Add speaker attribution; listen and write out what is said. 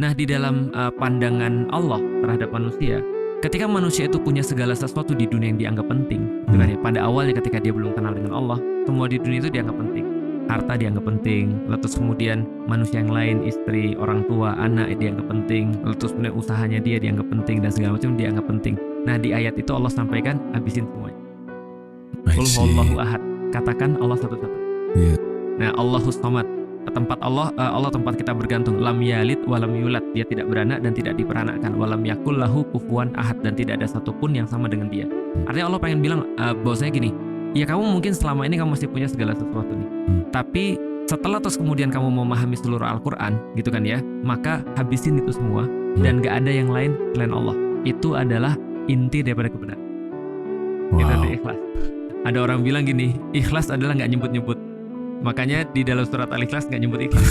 Speaker 1: Nah, di dalam pandangan Allah terhadap manusia, ketika manusia itu punya segala sesuatu di dunia yang dianggap penting, gitu kan ya. Pada awalnya ketika dia belum kenal dengan Allah, semua di dunia itu dianggap penting. Harta dianggap penting, lalu terus kemudian manusia yang lain, istri, orang tua, anak dianggap penting, lalu terus kemudian usahanya dia dianggap penting dan segala macam dianggap penting. Nah, di ayat itu Allah sampaikan habisin semuanya. Qul huwallahu ahad. Katakan Allah satu-satu.
Speaker 2: Yeah.
Speaker 1: Nah, Allahus samad. Tempat Allah tempat kita bergantung. Lam yalid walam yulad. Dia tidak beranak dan tidak diperanakan. Walam yakul lahu kufuwan ahad, dan tidak ada satupun yang sama dengan dia. Artinya Allah pengen bilang bahwasanya gini, ya kamu mungkin selama ini kamu masih punya segala sesuatu nih. Tapi setelah terus kemudian kamu memahami seluruh Al-Quran gitu kan ya, maka habisin itu semua dan gak ada yang lain selain Allah. Itu adalah inti daripada kebenaran. Kita ikhlas. Ada orang bilang gini, ikhlas adalah gak nyebut-nyebut. Makanya di dalam surat Al-Ikhlas gak nyebut ikhlas.